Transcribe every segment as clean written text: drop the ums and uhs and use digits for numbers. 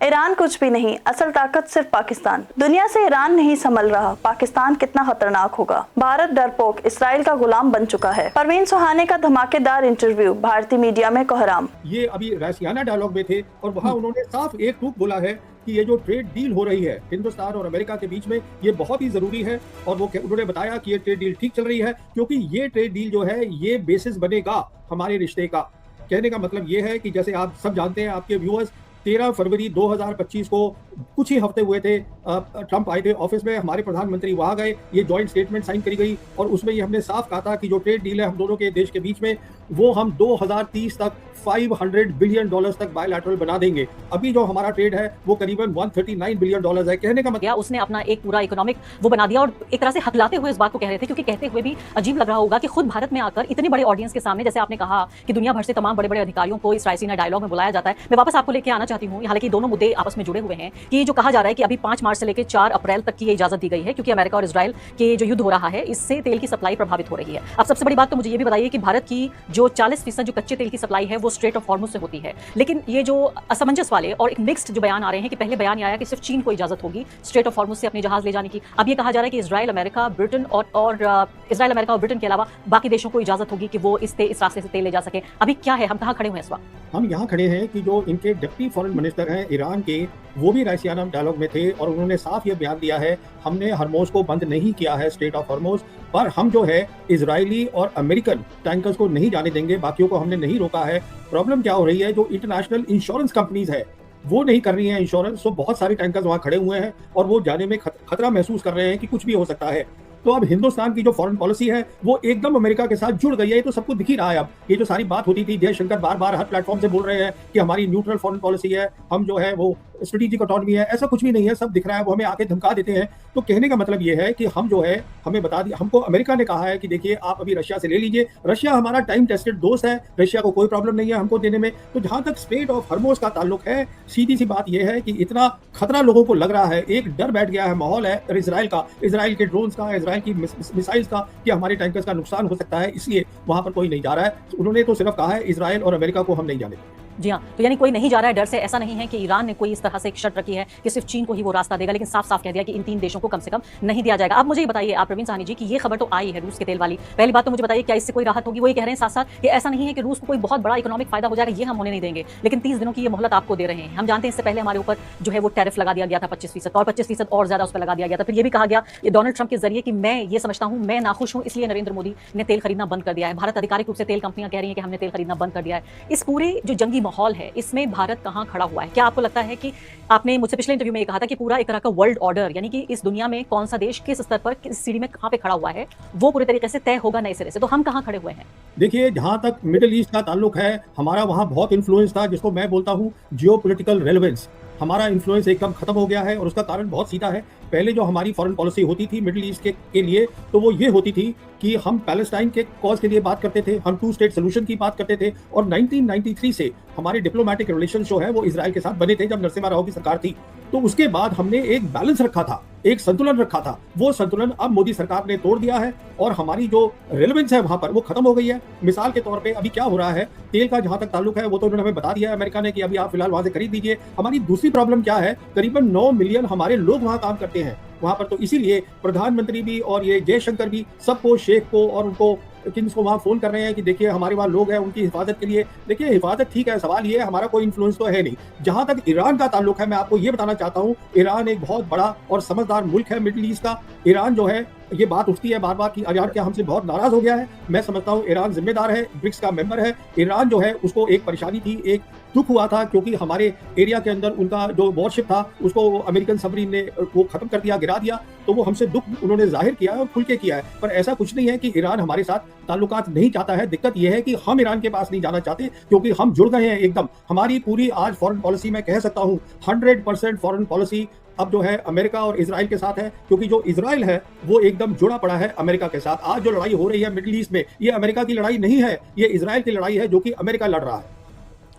Iran कुछ भी नहीं, असल ताकत सिर्फ पाकिस्तान। दुनिया से ईरान नहीं संभल रहा, पाकिस्तान कितना खतरनाक होगा। भारत डरपोक, इसराइल का गुलाम बन चुका है। परवीन सुहाने का धमाकेदार इंटरव्यू, भारतीय मीडिया में कोहराम। ये अभी रासियाना डायलॉग में थे और वहाँ उन्होंने साफ एक टूक बोला है कि ये जो ट्रेड डील हो रही है हिंदुस्तान और अमेरिका के बीच में, ये बहुत ही जरूरी है। और वो उन्होंने बताया कि ये ट्रेड डील ठीक चल रही है क्योंकि ये ट्रेड डील जो है ये बेसिस बनेगा हमारे रिश्ते का। कहने का मतलब ये है कि जैसे आप सब जानते हैं, आपके व्यूअर्स, 13 फरवरी 2025 को कुछ ही हफ्ते हुए थे, ट्रंप आए थे ऑफिस में, हमारे प्रधानमंत्री वहां गए, ये जॉइंट स्टेटमेंट साइन करी गई और उसमें ये हमने साफ कहा था कि जो ट्रेड डील है हम दोनों के देश के बीच में, वो हम 2030 तक $500 बिलियन तक बायलैटरल बना देंगे। अभी जो हमारा ट्रेड है वो करीबन $139 बिलियन है। कहने का मतलब उसने अपना एक पूरा इकोनॉमिक वो बना दिया और एक तरह से हकलाते हुए इस बात को कह रहे थे, क्योंकि कहते हुए भी अजीब लग रहा होगा कि खुद भारत में आकर इतने बड़े ऑडियंस के सामने, जैसे आपने कहा कि दुनिया भर से तमाम बड़े बड़े अधिकारियों को इस रायसीना डायलॉग में बुलाया जाता है। मैं वापस आपको लेके आना चाहती हूँ, हालांकि दोनों मुद्दे आपस में जुड़े हुए हैं, कि जो कहा जा रहा है कि अभी 5 मार्च से लेकर 4 अप्रैल तक की ये इजाजत दी गई है क्योंकि अमेरिका और इजराइल के जो युद्ध हो रहा है इससे तेल की सप्लाई प्रभावित हो रही है। अब सबसे बड़ी बात तो मुझे ये भी बताइए कि भारत की जो 40% जो कच्चे तेल की सप्लाई है वो स्ट्रेट ऑफ हॉर्मुज से होती है, लेकिन ये जो असमंजस वाले और एक मिक्स्ड जो बयान आ रहे हैं कि पहले बयान आया कि सिर्फ चीन को इजाजत होगी स्ट्रेट ऑफ हॉर्मुज से अपने जहाज ले जाने की, अब ये कहा जा रहा है कि इजराइल अमेरिका ब्रिटेन और ब्रिटेन के अलावा बाकी देशों को इजाजत होगी कि वो इस रास्ते से तेल ले जा सके। अभी क्या है, हम कहाँ खड़े हुए हैं इस वक्त? हम यहाँ खड़े हैं कि जो इनके डिप्टी फॉरेन मिनिस्टर हैं ईरान के, वो भी रायसीना डायलॉग में थे और उन्होंने साफ ये बयान दिया है, हमने हरमोज को बंद नहीं किया है, स्ट्रेट ऑफ हरमोज, पर हम जो है इजरायली और अमेरिकन टैंकर्स को नहीं जाने देंगे, बाकियों को हमने नहीं रोका है। प्रॉब्लम क्या हो रही है, जो इंटरनेशनल इंश्योरेंस कंपनीज है वो नहीं कर रही हैं इंश्योरेंस, तो बहुत सारे टैंकर्स वहाँ खड़े हुए हैं और वो जाने में खतरा महसूस कर रहे हैं कि कुछ भी हो सकता है। तो अब हिंदुस्तान की जो फॉरेन पॉलिसी है वो एकदम अमेरिका के साथ जुड़ गई है, ये तो सबको दिख ही रहा है। अब ये जो सारी बात होती थी, जयशंकर बार बार हर प्लेटफॉर्म से बोल रहे हैं कि हमारी न्यूट्रल फॉरेन पॉलिसी है, हम जो है वो स्ट्रेटेजिक ऑटोनॉमी है, ऐसा कुछ भी नहीं है, सब दिख रहा है, वो हमें आके धमका देते हैं। तो कहने का मतलब ये है कि हम जो है, हमें बता दिया, हमको अमेरिका ने कहा है कि देखिए आप अभी रशिया से ले लीजिए, रशिया हमारा टाइम टेस्टेड दोस्त है, रशिया को कोई प्रॉब्लम नहीं है हमको देने में। तो जहां तक स्ट्रेट ऑफ हरमोज का ताल्लुक है, सीधी सी बात यह है कि इतना खतरा लोगों को लग रहा है, एक डर बैठ गया है, माहौल है इजराइल का, इजराइल के ड्रोन्स का, इजराइल की मिसाइल्स का, कि हमारे टैंकर्स का नुकसान हो सकता है, इसलिए वहां पर कोई नहीं जा रहा है। उन्होंने तो सिर्फ कहा है इजराइल और अमेरिका को हम नहीं जाने देंगे। जी हाँ, तो यानी कोई नहीं जा रहा है डर से। ऐसा नहीं है कि ईरान ने कोई इस तरह से एक शर्त रखी है कि सिर्फ चीन को ही वो रास्ता देगा, लेकिन साफ साफ कह दिया कि इन 3 देशों को कम से कम नहीं दिया जाएगा। अब मुझे ये बताइए आप प्रवीण साहनी जी कि ये खबर तो आई है रूस के तेल वाली, पहली बात तो मुझे बताइए क्या इससे कोई राहत होगी? वो ये कह रहे हैं साथ साथ कि ऐसा नहीं है कि रूस को कोई बहुत बड़ा इकोनॉमिक फायदा हो जाएगा, ये हम होने नहीं देंगे, लेकिन 30 दिनों की ये मोहलत आपको दे रहे हैं। हम जानते हैं इससे पहले हमारे ऊपर जो है वो टैरिफ लगा दिया गया था 25% और 25% और ज्यादा उस पर लगा दिया गया था। फिर ये भी कहा गया ये डोनाल्ड ट्रंप के जरिए कि मैं ये समझता हूं, मैं नाखुश हूं, इसलिए नरेंद्र मोदी ने तेल खरीदना बंद कर दिया है। भारत आधिकारिक रूप से तेल कंपनियां कह रही हैं कि हमने तेल खरीदना बंद कर दिया है। इस पूरे जो जंगी माहौल है इसमें भारत कहां खड़ा हुआ है? क्या आपको लगता है कि आपने मुझसे पिछले इंटरव्यू में ये कहा था कि पूरा एक तरह का वर्ल्ड ऑर्डर, यानी कि इस दुनिया में कौन सा देश किस स्तर पर किस सीढ़ी में कहां पे खड़ा हुआ है, वो पूरे तरीके से तय होगा नए सिरे से, तो हम कहां खड़े हुए हैं? देखिए, जहां तक मिडिल ईस्ट का ताल्लुक है, हमारा वहां बहुत इन्फ्लुएंस था, जिसको मैं बोलता हूं जियोपॉलिटिकल रेलेवेंस। हमारा इन्फ्लुएंस एकदम खत्म हो गया है और उसका कारण बहुत सीधा है। पहले जो हमारी फॉरेन पॉलिसी होती थी मिडिल ईस्ट के लिए, तो वो ये होती थी कि हम पैलेस्टाइन के कॉज के लिए बात करते थे, हम 2 स्टेट सोल्यूशन की बात करते थे, और 1993 से हमारे डिप्लोमेटिक रिलेशन जो है वो इजराइल के साथ बने थे जब नरसिम्हा राव की सरकार थी। तो उसके बाद हमने एक बैलेंस रखा था, एक संतुलन रखा था, वो संतुलन अब मोदी सरकार ने तोड़ दिया है और हमारी जो रेलेवेंस है वहां पर वो खत्म हो गई है। मिसाल के तौर पे अभी क्या हो रहा है, तेल का जहां तक ताल्लुक है वो तो उन्होंने हमें बता दिया है अमेरिका ने कि अभी आप फिलहाल वहां से खरीद लीजिए। हमारी दूसरी प्रॉब्लम क्या है, करीबन 9 मिलियन हमारे लोग वहां काम करते हैं वहां पर, तो इसीलिए प्रधानमंत्री भी और ये जयशंकर भी सबको, शेख को और उनको किंग्स को वहाँ फोन कर रहे हैं कि देखिए हमारे वहाँ लोग हैं, उनकी हिफाजत के लिए। देखिए हिफाजत ठीक है, सवाल ये है हमारा कोई इन्फ्लुएंस तो है नहीं। जहां तक ईरान का ताल्लुक है, मैं आपको ये बताना चाहता हूँ, ईरान एक बहुत बड़ा और समझदार मुल्क है मिडिल ईस्ट का। ईरान जो है, ये बात उठती है बार बार कि ईरान क्या हमसे बहुत नाराज हो गया है। मैं समझता हूँ ईरान जिम्मेदार है, ब्रिक्स का मेंबर है। ईरान जो है उसको एक परेशानी थी, एक दुख हुआ था, क्योंकि हमारे एरिया के अंदर उनका जो वॉरशिप था उसको अमेरिकन सबमरीन ने वो खत्म कर दिया, गिरा दिया। तो वो हमसे दुख उन्होंने जाहिर किया है और खुल के किया है। पर ऐसा कुछ नहीं है कि ईरान हमारे साथ ताल्लुकात नहीं चाहता है। दिक्कत यह है कि हम ईरान के पास नहीं जाना चाहते, क्योंकि हम जुड़ गए हैं एकदम। हमारी पूरी आज फॉरेन पॉलिसी, मैं कह सकता हूँ 100% फॉरेन पॉलिसी अब जो है अमेरिका और इजराइल के साथ है, क्योंकि जो इजराइल है वो एकदम जुड़ा पड़ा है अमेरिका के साथ। आज जो लड़ाई हो रही है मिडिल ईस्ट में, ये अमेरिका की लड़ाई नहीं है, ये इजराइल की लड़ाई है जो कि अमेरिका लड़ रहा है।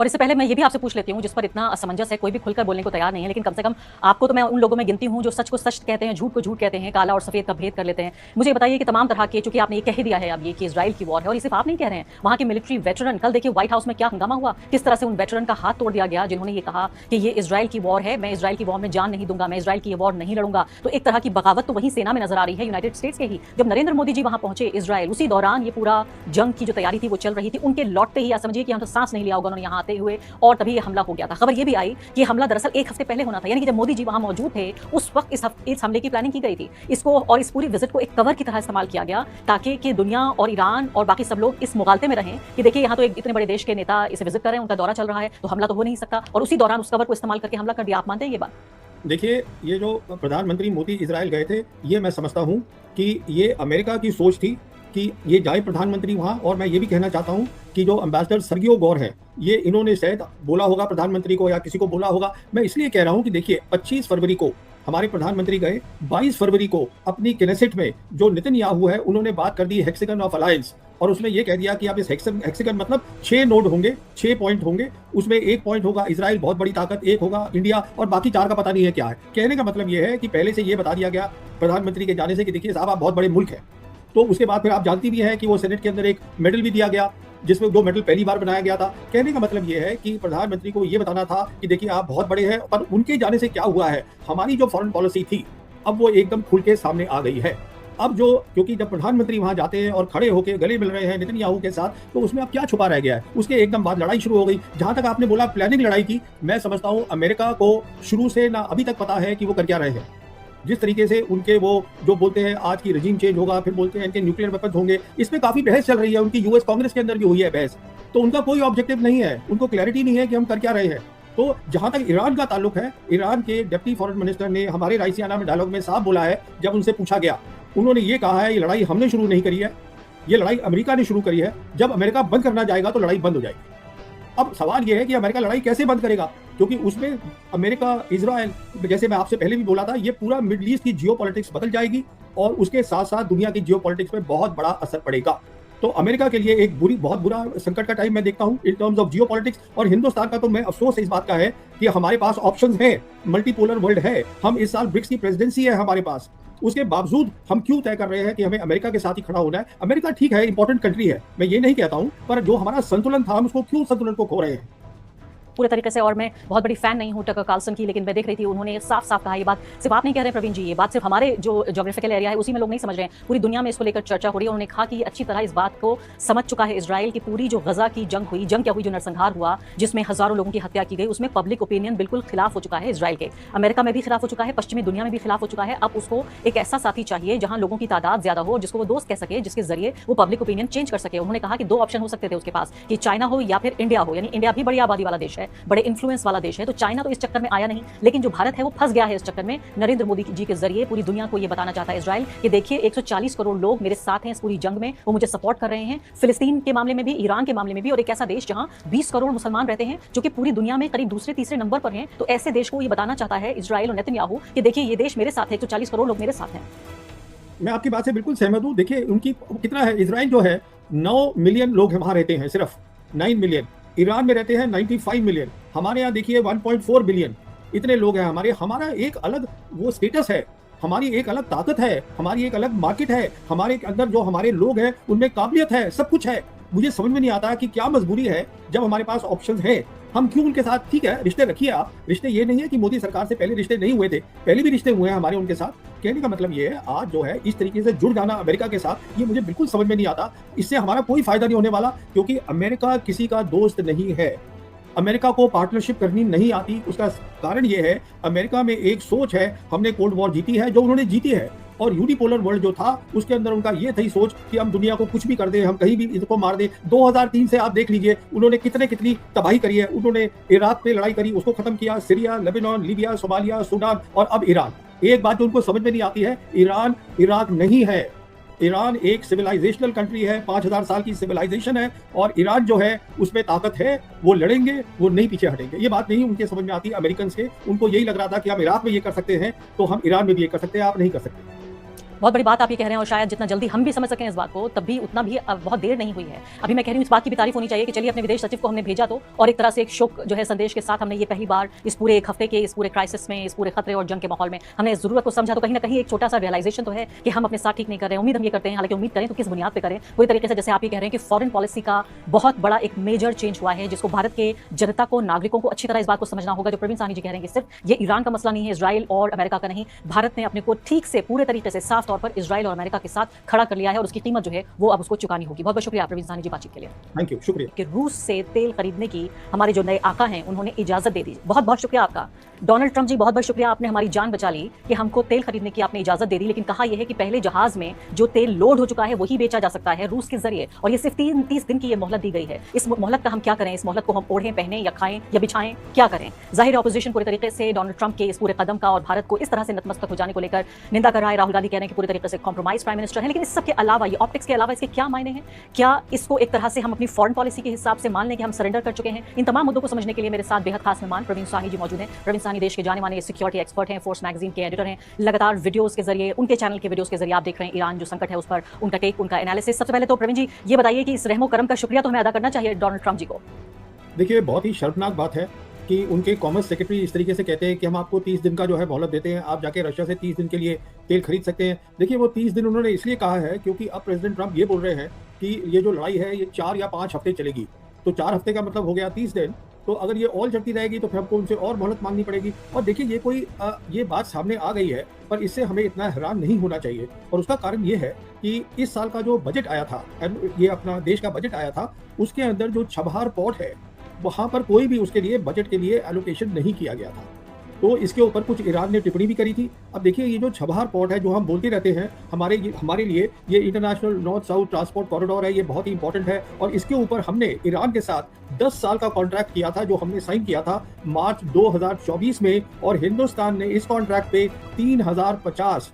और इससे पहले मैं ये भी आपसे पूछ लेती हूँ, जिस पर इतना असमंजस है, कोई भी खुलकर बोलने को तैयार नहीं है, लेकिन कम से कम आपको तो मैं उन लोगों में गिनती हूँ जो सच को सच कहते हैं, झूठ को झूठ कहते हैं, काला और सफेद का भेद कर लेते हैं। मुझे बताइए कि तमाम तरह के, चूंकि आपने ये कह ही दिया है अब ये कि इजराइल की वॉर है, और ये सिर्फ आप नहीं कह रहे हैं, वहां के मिलिट्री वेटरन, कल देखिए व्हाइट हाउस में क्या हंगामा हुआ, किस तरह से उन वेटरन का हाथ तोड़ दिया गया जिन्होंने ये कहा कि ये इजराइल की वॉर है, मैं इजराइल की वॉर में जान नहीं दूंगा, मैं इजराइल की ये वॉर नहीं लड़ूंगा। तो एक तरह की बगावत तो वहीं सेना में नजर आ रही है, यूनाइटेड स्टेट्स के ही। जब नरेंद्र मोदी जी वहां पहुंचे इजराइल, उसी दौरान ये पूरा जंग की जो तैयारी थी वो चल रही थी, उनके लौटते ही समझिए कि हम तो सांस नहीं लिया होगा उन्होंने यहाँ आते हुए, और तभी ये हमला हो गया था। खबर ये भी आई कि हमला दरअसल एक हफ्ते पहले होना था, यानी कि जब मोदी जी वहां मौजूद थे उस वक्त इस हमले की प्लानिंग की गई थी। इसको और इस पूरी विजिट को एक कवर की तरह इस्तेमाल किया गया ताकि कि दुनिया और ईरान और बाकी सब लोग इस मुगालते में रहें कि देखिए यहाँ तो एक इतने बड़े देश के नेता इसे विजिट कर रहे हैं, उनका दौरा चल रहा है, तो हमला तो हो नहीं सकता, और उसी दौरान उस कवर को इस्तेमाल करके हमला कर दिया। आप मानते हैं ये बात? देखिए, ये जो प्रधानमंत्री मोदी इजराइल गए थे, ये मैं समझता हूँ कि ये अमेरिका की सोच थी कि ये जाए प्रधानमंत्री वहाँ। और मैं ये भी कहना चाहता हूँ कि जो एम्बेसडर सर्गियो गौर है, ये इन्होंने शायद बोला होगा प्रधानमंत्री को या किसी को बोला होगा। मैं इसलिए कह रहा हूँ कि देखिए 25 फरवरी को हमारे प्रधानमंत्री गए, 22 फरवरी को अपनी किनेसेट में जो नेतन्याहू है उन्होंने बात कर दी हेक्सागन ऑफ अलायंस, और उसमें ये कह दिया कि अब इस हेक्सागन मतलब 6 नोड होंगे, 6 पॉइंट होंगे, उसमें एक पॉइंट होगा इजराइल बहुत बड़ी ताकत, एक होगा इंडिया, और बाकी 4 का पता नहीं है क्या है। कहने का मतलब ये है कि पहले से ये बता दिया गया प्रधानमंत्री के जाने से कि देखिए साहब आप बहुत बड़े मुल्क है। तो उसके बाद फिर आप जानती भी है कि वो सेनेट के अंदर एक मेडल भी दिया गया, जिसमें जो मेडल पहली बार बनाया गया था। कहने का मतलब ये है कि प्रधानमंत्री को ये बताना था कि देखिए आप बहुत बड़े हैं, पर उनके जाने से क्या हुआ है, हमारी जो फॉरेन पॉलिसी थी अब वो एकदम खुल के सामने आ गई है। अब जो, क्योंकि जब प्रधानमंत्री वहां जाते हैं और खड़े होकर गले मिल रहे हैं नेतन्याहू के साथ, तो उसमें अब क्या छुपा रह गया है। उसके एकदम बाद लड़ाई शुरू हो गई। जहां तक आपने बोला प्लानिंग लड़ाई की, मैं समझता हूं अमेरिका को शुरू से ना अभी तक पता है कि वो कर क्या रहे हैं। जिस तरीके से उनके वो जो बोलते हैं आज की रजीम चेंज होगा, फिर बोलते हैं इनके न्यूक्लियर वेपन्स होंगे, इसमें काफी बहस चल रही है। उनकी यूएस कांग्रेस के अंदर भी हुई है बहस। तो उनका कोई ऑब्जेक्टिव नहीं है, उनको क्लैरिटी नहीं है कि हम कर क्या रहे हैं। तो जहां तक ईरान का ताल्लुक है, ईरान के डिप्टी फॉरेन मिनिस्टर ने हमारे राइसियाना में डायलॉग में साफ बोला है, जब उनसे पूछा गया, उन्होंने ये कहा है ये लड़ाई हमने शुरू नहीं करी है, ये लड़ाई अमेरिका ने शुरू करी है। जब अमेरिका बंद करना जाएगा तो लड़ाई बंद हो जाएगी। अब सवाल यह है कि अमेरिका लड़ाई कैसे बंद करेगा, क्योंकि उसमें अमेरिका, इजराइल, जैसे मैं आपसे पहले भी बोला था, ये पूरा मिडिल ईस्ट की जियोपॉलिटिक्स बदल जाएगी और उसके साथ साथ दुनिया की जियोपॉलिटिक्स में बहुत बड़ा असर पड़ेगा। तो अमेरिका के लिए एक बहुत बुरा संकट का टाइम मैं देखता हूं इन टर्म्स ऑफ जियोपॉलिटिक्स। और हिंदुस्तान का तो मैं अफसोस इस बात का है कि हमारे पास ऑप्शंस हैं, मल्टीपोलर वर्ल्ड है, हम इस साल ब्रिक्स की प्रेसिडेंसी है हमारे पास, उसके बावजूद हम क्यों तय कर रहे हैं कि हमें अमेरिका के साथ ही खड़ा होना है। अमेरिका ठीक है, इंपॉर्टेंट कंट्री है, मैं ये नहीं कहता हूं, पर जो हमारा संतुलन था हम उसको क्यों संतुलन को खो रहे हैं। पूरे तरीके से, और मैं बहुत बड़ी फैन नहीं हूं टकर कार्लसन की, लेकिन मैं देख रही थी उन्होंने साफ साफ कहा, ये बात सिर्फ आप नहीं कह रहे प्रवीण जी, ये बात सिर्फ हमारे जो ज्योग्राफिकल एरिया है उसी में लोग नहीं समझ रहे हैं, पूरी दुनिया में इसको लेकर चर्चा हो रही है। उन्होंने कहा कि अच्छी तरह इस बात को समझ चुका है इजराइल की पूरी जो गजा की जंग हुई, जंग क्या हुई, जो नरसंहार हुआ जिसमें हजारों लोगों की हत्या की गई, उसमें पब्लिक ओपिनियन बिल्कुल खिलाफ हो चुका है इजराइल के। अमेरिका में भी खिलाफ हो चुका है, पश्चिमी दुनिया में भी खिलाफ हो चुका है। अब उसको एक ऐसा साथी चाहिए जहां लोगों की तादाद ज्यादा हो, जिसको वो दोस्त कह सके, जिसके जरिए वो पब्लिक ओपिनियन चेंज कर सके। उन्होंने कहा कि 2 ऑप्शन हो सकते थे उसके पास, कि चाइना हो या फिर इंडिया हो, यानी इंडिया भी बड़ी आबादी वाला देश है, बड़े इन्फ्लुएंस वाला देश है, तो चाइना तो इस चक्कर में आया नहीं, लेकिन जो भारत है वो फंस गया है इस चक्कर में। नरेंद्र मोदी जी के जरिए पूरी दुनिया को ये बताना चाहता है इजराइल कि देखिए 140 करोड़ लोग मेरे साथ हैं इस पूरी जंग में, वो मुझे सपोर्ट कर रहे हैं। फिलिस्तीन के मामले में भी, ईरान के मामले में भी, और एक ऐसा देश जहां 20 करोड़ मुसलमान रहते हैं जो कि पूरी दुनिया में करीब दूसरे तीसरे नंबर पर हैं, तो ऐसे देश को ये बताना चाहता है इजराइल और नेतन्याहू कि देखिए ये देश मेरे साथ है, 140 करोड़ लोग मेरे साथ हैं। मैं आपकी बात से बिल्कुल सहमत हूँ। देखिए उनकी कितना है, इजराइल जो है 9 मिलियन लोग वहां रहते हैं, सिर्फ 9 मिलियन। ईरान में रहते हैं 95 मिलियन, हमारे यहाँ देखिए 1.4 बिलियन, इतने लोग हैं हमारा एक अलग वो स्टेटस है, हमारी एक अलग ताकत है, हमारी एक अलग मार्केट है, हमारे अंदर जो हमारे लोग हैं उनमें काबिलियत है, सब कुछ है। मुझे समझ में नहीं आता कि क्या मजबूरी है जब हमारे पास ऑप्शंस हैं, हम क्यों उनके साथ, ठीक है रिश्ते रखिए आप, रिश्ते ये नहीं है कि मोदी सरकार से पहले रिश्ते नहीं हुए थे, पहले भी रिश्ते हुए हैं हमारे उनके साथ। कहने का मतलब ये है आज जो है इस तरीके से जुड़ जाना अमेरिका के साथ, ये मुझे बिल्कुल समझ में नहीं आता। इससे हमारा कोई फायदा नहीं होने वाला, क्योंकि अमेरिका किसी का दोस्त नहीं है, अमेरिका को पार्टनरशिप करनी नहीं आती। उसका कारण ये है, अमेरिका में एक सोच है, हमने कोल्ड वॉर जीती है जो उन्होंने जीती है, और यूनिपोलर वर्ल्ड जो था उसके अंदर उनका ये थी सोच कि हम दुनिया को कुछ भी कर दें, हम कहीं भी इसको मार दें। 2003 से आप देख लीजिए उन्होंने कितनी तबाही करी है। उन्होंने इराक पे लड़ाई करी, उसको खत्म किया, Syria, Lebanon, Libya, Somalia, Sudan, और अब ईरान। एक बात जो उनको समझ में नहीं आती है, ईरान इराक नहीं है, ईरान एक सिविलाइजेशनल कंट्री है, 5000 साल की सिविलाइजेशन है, और ईरान जो है उसमें ताकत है, वो लड़ेंगे, वो नहीं पीछे हटेंगे। ये बात नहीं उनके समझ में आती अमेरिकन के, उनको यही लग रहा था कि हम इराक में ये कर सकते हैं तो हम ईरान में भी ये कर सकते हैं, आप नहीं कर सकते। बहुत बड़ी बात आप ये कह रहे हैं और शायद जितना जल्दी हम भी समझ सकें इस बात को तब भी उतना भी बहुत देर नहीं हुई है। अभी मैं कह रही हूँ इस बात की भी तारीफ होनी चाहिए कि चलिए अपने विदेश सचिव को हमने भेजा तो, और एक तरह से एक शोक जो है संदेश के साथ हमने ये पहली बार इस पूरे एक हफ्ते के इस पूरे क्राइसिस में, इस पूरे खतरे और जंग के माहौल में हमने इस जरूरत को समझा, तो कहीं ना कहीं एक छोटा सा रियलाइजेशन तो है कि हम अपने साथ ठीक नहीं कर रहे हैं। उम्मीद हम ये करते हैं, हालांकि उम्मीद करें तो किस बुनियाद पे करें, पूरी तरीके से जैसे आप ये कह रहे हैं कि फॉरेन पॉलिसी का बहुत बड़ा एक मेजर चेंज हुआ है जिसको भारत के जनता को, नागरिकों को अच्छी तरह इस बात को समझना होगा। जो प्रवीण साहनी जी कह रहे हैं कि सिर्फ ये ईरान का मसला नहीं है, इजराइल और अमेरिका का नहीं, भारत ने अपने को ठीक से पूरे तरीके से साफ तौर पर इजराइल और अमेरिका के साथ खड़ा कर लिया है और उसकी कीमत जो है वो अब उसको चुकानी होगी। बहुत बहुत शुक्रिया प्रवीण साहनी जी बातचीत के लिए। थैंक यू, शुक्रिया। कि रूस से तेल खरीदने की हमारे जो नए आका हैं उन्होंने इजाजत दे दी। बहुत बहुत शुक्रिया आपका डोनाल्ड ट्रंप जी, बहुत बहुत शुक्रिया, आपने हमारी जान बचा ली कि हमको तेल खरीदने की आपने इजाजत दे दी। लेकिन कहा यह है कि पहले जहाज में जो तेल लोड हो चुका है वही बेचा जा सकता है रूस के जरिए, और ये सिर्फ 30 दिन की ये मोहलत दी गई है। इस मोहलत का हम क्या करें? इस मोहलत को हम ओढ़ें, पहने या खाएं या बिछाएं, क्या करें? जाहिर है ऑपोजिशन पूरी तरीके से डोनाल्ड ट्रंप के इस पूरे कदम का और भारत को इस तरह से नतमस्तक हो जाने को लेकर निंदा कर रहा है। राहुल गांधी कह रहे हैं कि पूरी तरीके से कॉम्प्रोमाइज प्राइम मिनिस्टर है। लेकिन इस सब के अलावा, ये ऑप्टिक्स के अलावा इसके क्या मायने हैं? क्या इसको एक तरह से हम अपनी फॉरेन पॉलिसी के हिसाब से मान लें कि हम सरेंडर कर चुके हैं? इन तमाम मुद्दों को समझने के लिए मेरे साथ बेहद खास मेहमान प्रवीण साहनी जी मौजूद हैं। प्रवीण साहनी देश के जाने माने सिक्योरिटी एक्सपर्ट हैं, फोर्स मैगजीन के एडिटर हैं। लगातार वीडियोस के जरिए, उनके चैनल के वीडियोस के जरिए आप देख रहे हैं ईरान जो संकट है उस पर उनका टेक, उनका एनालिसिस। सबसे पहले तो प्रवीण जी ये बताइए कि इस रहमो करम का शुक्रिया तो हमें अदा करना चाहिए डोनाल्ड ट्रंप जी को। देखिए, बहुत ही शर्मनाक बात है कि उनके कॉमर्स सेक्रेटरी इस तरीके से कहते हैं कि हम आपको 30 दिन का जो है मोहलत देते हैं, आप जाके रशिया से 30 दिन के लिए तेल खरीद सकते हैं। देखिए, वो 30 दिन उन्होंने इसलिए कहा है क्योंकि अब प्रेसिडेंट ट्रंप ये बोल रहे हैं कि ये जो लड़ाई है ये 4 या 5 हफ्ते चलेगी। तो 4 हफ्ते का मतलब हो गया 30 दिन। तो अगर ये और चलती रहेगी तो फिर हमको उनसे और मोहलत मांगनी पड़ेगी। और देखिए, ये कोई ये बात सामने आ गई है, पर इससे हमें इतना हैरान नहीं होना चाहिए। और उसका कारण ये है कि इस साल का जो बजट आया था, ये अपना देश का बजट आया था, उसके अंदर जो छबहार पोर्ट है वहाँ पर कोई भी उसके लिए बजट के लिए एलोकेशन नहीं किया गया था। तो इसके ऊपर कुछ ईरान ने टिप्पणी भी करी थी। अब देखिए, ये जो छबहार पोर्ट है, जो हम बोलते रहते हैं, हमारे लिए ये international north south transport corridor है, ये बहुत ही इंपॉर्टेंट है। और इसके ऊपर हमने ईरान के साथ 10 साल का कॉन्ट्रैक्ट किया था, जो हमने साइन किया था मार्च 2024 में। और हिंदुस्तान ने इस कॉन्ट्रैक्ट पे $3050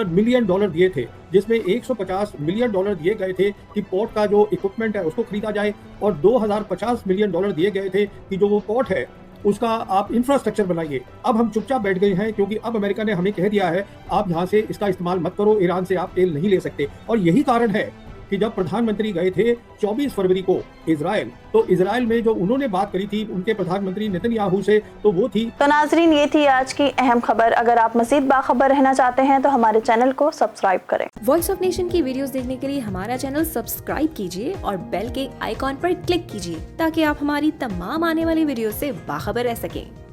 मिलियन डॉलर दिए थे, जिसमें $150 मिलियन दिए गए थे कि पोर्ट का जो इक्विपमेंट है उसको खरीदा जाए, और $2050 मिलियन दिए गए थे कि जो वो पोर्ट है उसका आप इंफ्रास्ट्रक्चर बनाइए। अब हम चुपचाप बैठ गए हैं क्योंकि अब अमेरिका ने हमें कह दिया है आप यहाँ से इसका इस्तेमाल मत करो, ईरान से आप तेल नहीं ले सकते। और यही कारण है कि जब प्रधानमंत्री गए थे 24 फरवरी को इजराइल, तो इजराइल में जो उन्होंने बात करी थी उनके प्रधानमंत्री नेतन्याहू से, तो वो थी। तो नाजरीन, ये थी आज की अहम खबर। अगर आप मजीद बाखबर रहना चाहते हैं तो हमारे चैनल को सब्सक्राइब करें। वॉइस ऑफ नेशन की वीडियोस देखने के लिए हमारा चैनल सब्सक्राइब कीजिए और बेल के आइकॉन पर क्लिक कीजिए ताकि आप हमारी तमाम आने वाली वीडियो से बाखबर रह सकें।